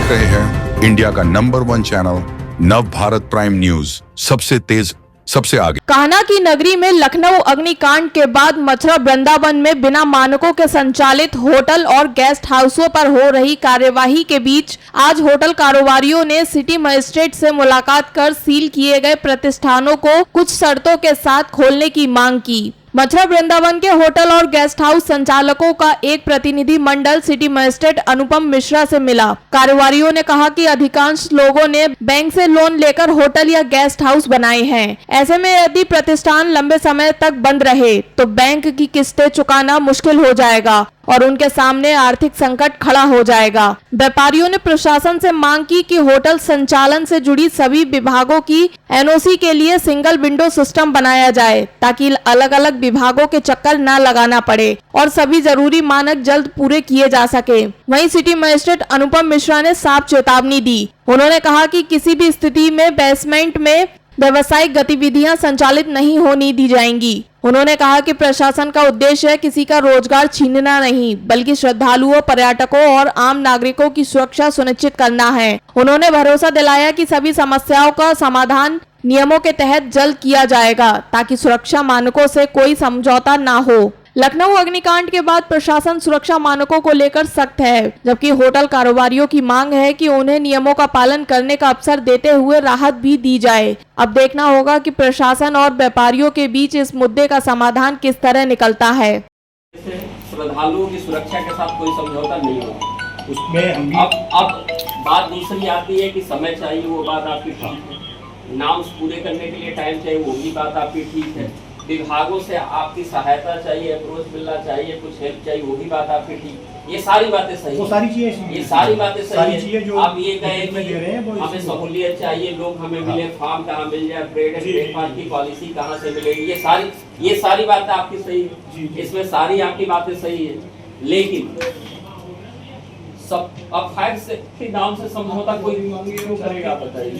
देख रहे हैं इंडिया का नंबर 1 चैनल नव भारत प्राइम न्यूज, सबसे तेज सबसे आगे। कान्हा की नगरी में लखनऊ अग्निकांड के बाद मथुरा वृंदावन में बिना मानकों के संचालित होटल और गेस्ट हाउसों पर हो रही कार्यवाही के बीच आज होटल कारोबारियों ने सिटी मजिस्ट्रेट से मुलाकात कर सील किए गए प्रतिष्ठानों को कुछ शर्तों के साथ खोलने की मांग की। मथुरा वृंदावन के होटल और गेस्ट हाउस संचालकों का एक प्रतिनिधि मंडल सिटी मजिस्ट्रेट अनुपम मिश्रा से मिला। कारोबारियों ने कहा कि अधिकांश लोगों ने बैंक से लोन लेकर होटल या गेस्ट हाउस बनाए हैं। ऐसे में यदि प्रतिष्ठान लंबे समय तक बंद रहे तो बैंक की किस्तें चुकाना मुश्किल हो जाएगा और उनके सामने आर्थिक संकट खड़ा हो जाएगा। व्यापारियों ने प्रशासन से मांग की कि होटल संचालन से जुड़ी सभी विभागों की एनओसी के लिए सिंगल विंडो सिस्टम बनाया जाए ताकि अलग अलग विभागों के चक्कर न लगाना पड़े और सभी जरूरी मानक जल्द पूरे किए जा सके। वहीं सिटी मजिस्ट्रेट अनुपम मिश्रा ने साफ चेतावनी दी। उन्होंने कहा कि किसी भी स्थिति में बेसमेंट में व्यावसायिक गतिविधियां संचालित नहीं होने दी जाएंगी। उन्होंने कहा कि प्रशासन का उद्देश्य किसी का रोजगार छीनना नहीं बल्कि श्रद्धालुओं, पर्यटकों और आम नागरिकों की सुरक्षा सुनिश्चित करना है। उन्होंने भरोसा दिलाया कि सभी समस्याओं का समाधान नियमों के तहत जल्द किया जाएगा ताकि सुरक्षा मानकों से कोई समझौता ना हो। लखनऊ अग्निकांड के बाद प्रशासन सुरक्षा मानकों को लेकर सख्त है, जबकि होटल कारोबारियों की मांग है कि उन्हें नियमों का पालन करने का अवसर देते हुए राहत भी दी जाए। अब देखना होगा कि प्रशासन और व्यापारियों के बीच इस मुद्दे का समाधान किस तरह निकलता है। श्रद्धालुओं की सुरक्षा के साथ कोई समझौता नहीं होगा उसमें हम भी अब बात दूसरी आती है कि समय चाहिए, वो बात आपकी ठीक है। नाम्स पूरे करने के लिए टाइम चाहिए, वो भी बात आपकी ठीक है। विभागों से आपकी सहायता चाहिए, अप्रोच मिलना चाहिए, कुछ हेल्प चाहिए, वो भी बात आपकी ठीक। ये सारी बातें सही वो सारी चीजें ये सारी बातें सही है। जो आप ये कहें कि हमें सहूलियत चाहिए, लोग हमें मिले, फार्म कहाँ मिल जाए, ब्रेड एंड ब्रेकफास्ट की पॉलिसी कहाँ से मिलेगी, ये सारी बातें आपकी सही है। इसमें सारी आपकी बातें सही है, लेकिन सब अब फैक्ट के नाम से समझौता कोई क्यों करेगा बताइए।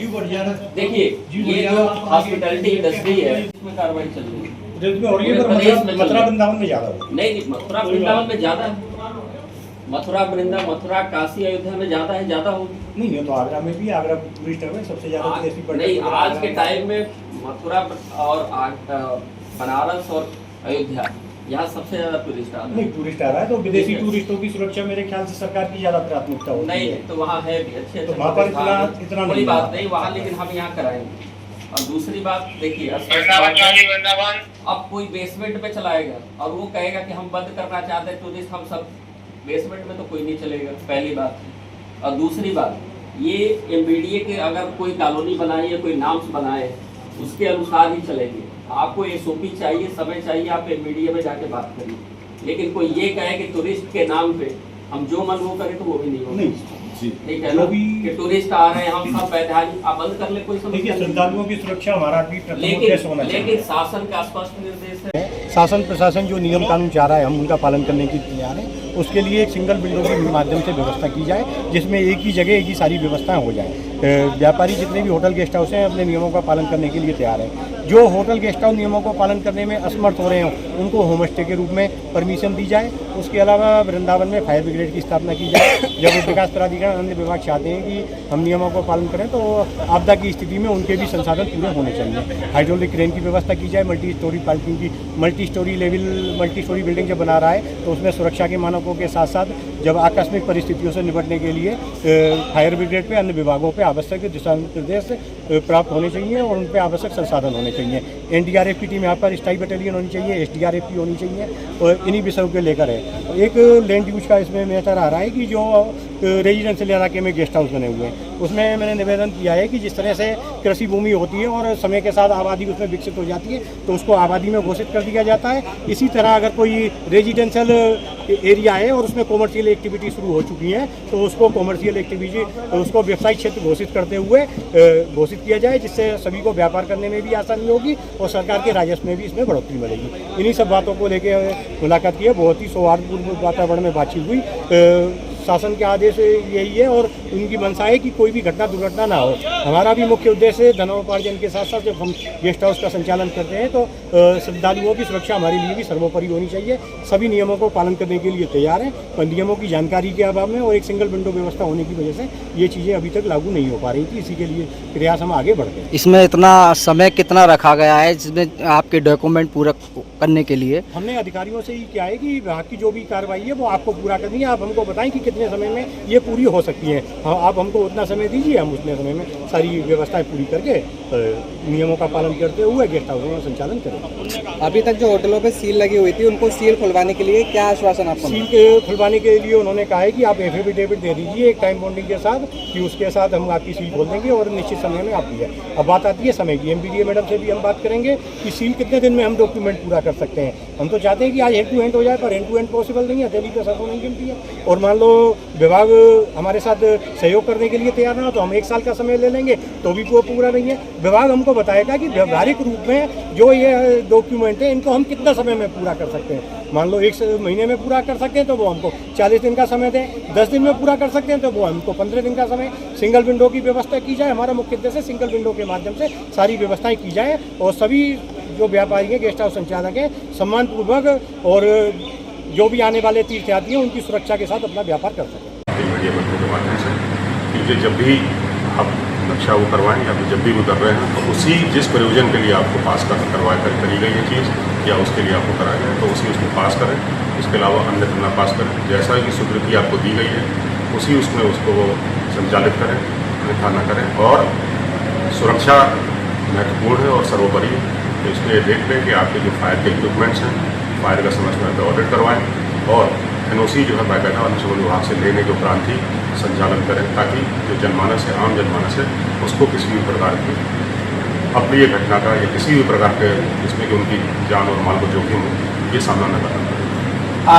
देखिए ये जो हॉस्पिटैलिटी इंडस्ट्री है इसमें कार्रवाई चल रही है मथुरा वृंदावन में ज्यादा नहीं, मथुरा वृंदावन में ज्यादा है। मथुरा काशी अयोध्या में ज्यादा होगी नहीं, तो आगरा में भी, आगरा टूरिस्ट है सबसे ज्यादा नहीं। आज के टाइम में मथुरा और बनारस और अयोध्या यहाँ सबसे ज्यादा टूरिस्ट आ रहा है। नहीं, टूरिस्ट आ रहा है तो विदेशी टूरिस्टों की सुरक्षा मेरे ख्याल से सरकार की ज्यादा प्राथमिकता होती है। नहीं तो वहाँ है भी अच्छे, तो वहाँ पर इतना कोई बात नहीं वहाँ, लेकिन हम यहाँ कराएंगे। और दूसरी बात देखिए, अब कोई बेसमेंट में चलाएगा और वो कहेगा कि हम बंद करना चाहते हैं टूरिस्ट, हम सब बेसमेंट में तो कोई नहीं चलेगा, पहली बात। और दूसरी बात, ये एमबीडीए के अगर कोई कॉलोनी बनाए या कोई नाम्स बनाए उसके अनुसार ही चलेंगे। आपको एसओपी चाहिए, समय चाहिए, आप एमबीडीए में जाके बात करिए। लेकिन कोई ये कहे कि टूरिस्ट के नाम पे हम जो मन वो करें तो वो भी नहीं होगा। नहीं कह लो कि टूरिस्ट आ रहे हैं, हम सब वैधानिक आप बंद कर ले, कोई समस्या नहीं। श्रद्धालुओं की सुरक्षा हमारा भी प्रथम उद्देश्य होना चाहिए। लेकिन शासन का स्पष्ट निर्देश है, शासन प्रशासन जो नियम कानून चाह रहा है हम उनका पालन करने की तैयार है। उसके लिए एक सिंगल विंडो के माध्यम से व्यवस्था की जाए जिसमें एक ही जगह एक ही सारी व्यवस्थाएं हो जाए। व्यापारी जितने भी होटल गेस्ट हाउस हैं अपने नियमों का पालन करने के लिए तैयार हैं। जो होटल गेस्ट हाउस नियमों को पालन करने में असमर्थ हो रहे हों उनको होम स्टे के रूप में परमिशन दी जाए। उसके अलावा वृंदावन में फायर ब्रिगेड की स्थापना की जाए। जब विकास प्राधिकरण अन्य विभाग चाहते हैं कि हम नियमों को पालन करें तो आपदा की स्थिति में उनके भी संसाधन पूरे होने चाहिए। हाइड्रोलिक क्रेन की व्यवस्था की जाए, मल्टी स्टोरी पार्किंग की, मल्टी स्टोरी बिल्डिंग जब बना रहा है तो उसमें सुरक्षा के मानकों के साथ साथ जब आकस्मिक परिस्थितियों से निपटने के लिए फायर ब्रिगेड पे अन्य विभागों पे आवश्यक दिशा निर्देश प्राप्त होने चाहिए और उन पर आवश्यक संसाधन होने चाहिए। एनडीआरएफ की टीम यहाँ पर स्थायी बटालियन होनी चाहिए, एसडीआरएफ की होनी चाहिए और इन्हीं विषयों को लेकर है। एक लैंड यूज का इसमें मैटर आ रहा है कि जो रेजिडेंशियल इलाके में गेस्ट हाउस बने हुए हैं उसमें मैंने निवेदन किया है कि जिस तरह से कृषि भूमि होती है और समय के साथ आबादी उसमें विकसित हो जाती है तो उसको आबादी में घोषित कर दिया जाता है। इसी तरह अगर कोई रेजिडेंशियल एरिया है और उसमें कॉमर्शियल एक्टिविटी शुरू हो चुकी है तो उसको कॉमर्शियल एक्टिविटी उसको व्यवसायिक क्षेत्र घोषित करते हुए घोषित किया जाए, जिससे सभी को व्यापार करने में भी आसानी होगी और सरकार के राजस्व में भी इसमें बढ़ोतरी मिलेगी। इन्हीं सब बातों को लेकर मुलाकात की है। बहुत ही सौहार्दपूर्ण वातावरण में बातचीत हुई। शासन के आदेश यही है और उनकी मंशा है कि कोई भी घटना दुर्घटना ना हो। हमारा भी मुख्य उद्देश्य धनोपार्जन के साथ साथ जब हम गेस्ट हाउस का संचालन करते हैं तो श्रद्धालुओं की सुरक्षा हमारे लिए भी सर्वोपरि होनी चाहिए। सभी नियमों को पालन करने के लिए तैयार हैं, पर नियमों की जानकारी के अभाव में और एक सिंगल विंडो व्यवस्था होने की वजह से ये चीज़ें अभी तक लागू नहीं हो पा रही थी। इसी के लिए प्रयास हम आगे बढ़ते हैं। इसमें इतना समय कितना रखा गया है जिसमें आपके डॉक्यूमेंट पूरा करने के लिए? हमने अधिकारियों से ही क्या है कि विभाग की जो भी कार्रवाई है वो आपको पूरा करनी है। आप हमको बताएं कि कितने समय में ये पूरी हो सकती है। हाँ, आप हमको उतना समय दीजिए, हम उतने समय में सारी व्यवस्थाएं पूरी करके नियमों का पालन करते हुए गेस्ट हाउसों का संचालन करें। अभी तक जो होटलों पे सील लगी हुई थी उनको सील खुलवाने के लिए क्या आश्वासन आपको? सील खुलवाने के लिए उन्होंने कहा है कि आप एफिडेविट दे दीजिए एक टाइम बाउंडिंग के साथ कि उसके साथ हम आपकी सील खोल देंगे और निश्चित समय में आप दिए। अब बात आती है समय की, एमपीडीए मैडम से भी हम बात करेंगे कि सील कितने दिन में हम डॉक्यूमेंट पूरा कर सकते हैं। हम तो चाहते हैं कि आज हैंड टू हैंड हो जाए, पर हैंड टू हैंड पॉसिबल नहीं है, दिल्ली पे सरसों नहीं गिनती है। और मान लो विभाग हमारे साथ सहयोग करने के लिए तैयार ना हो तो हम 1 साल का समय ले लेंगे तो भी वो पूरा नहीं है। विभाग हमको बताएगा कि व्यवहारिक रूप में जो ये डॉक्यूमेंट है इनको हम कितना समय में पूरा कर सकते हैं। मान लो 1 महीने में पूरा कर सकते हैं तो वो हमको 40 दिन का समय दें, 10 दिन में पूरा कर सकते हैं तो वो हमको 15 दिन का समय। सिंगल विंडो की व्यवस्था की जाए, हमारा मुख्य उद्देश्य सिंगल विंडो के माध्यम से सारी व्यवस्थाएं की जाए और सभी जो व्यापारी हैं, गेस्ट हाउस संचालक हैं, सम्मानपूर्वक और जो भी आने वाले तीर्थयात्री हैं उनकी सुरक्षा के साथ अपना व्यापार कर सकें। मीडिया बंधु के माध्यम से क्योंकि जब भी आप नक्शा वो करवाएं या फिर जब भी वो कर रहे हैं तो उसी जिस प्रयोजन के लिए आपको पास करी गई है चीज़ या उसके लिए आपको कराया जाए तो उसी उसमें पास करें। इसके अलावा अन्य ना पास करें। जैसा कि स्वीकृति आपको दी गई है उसी उसमें उसको संचालित करें, अन्यथा न करें। और सुरक्षा महत्वपूर्ण है और सर्वोपरि है। तो इसमें देख लें कि आपके जो फायर के इक्विपमेंट्स हैं, फायर का समय समय पर ऑडिट करवाएं और एनओसी जो है बाकायदा अग्निशमन विभाग से लेने के उपरांत ही संचालन करें ताकि जो जनमानस है, आम जनमानस है, उसको किसी भी प्रकार की अप्रिय घटना का या किसी भी प्रकार के जिसमें कि उनकी जान और माल को जोखिम हो ये सामना न करना।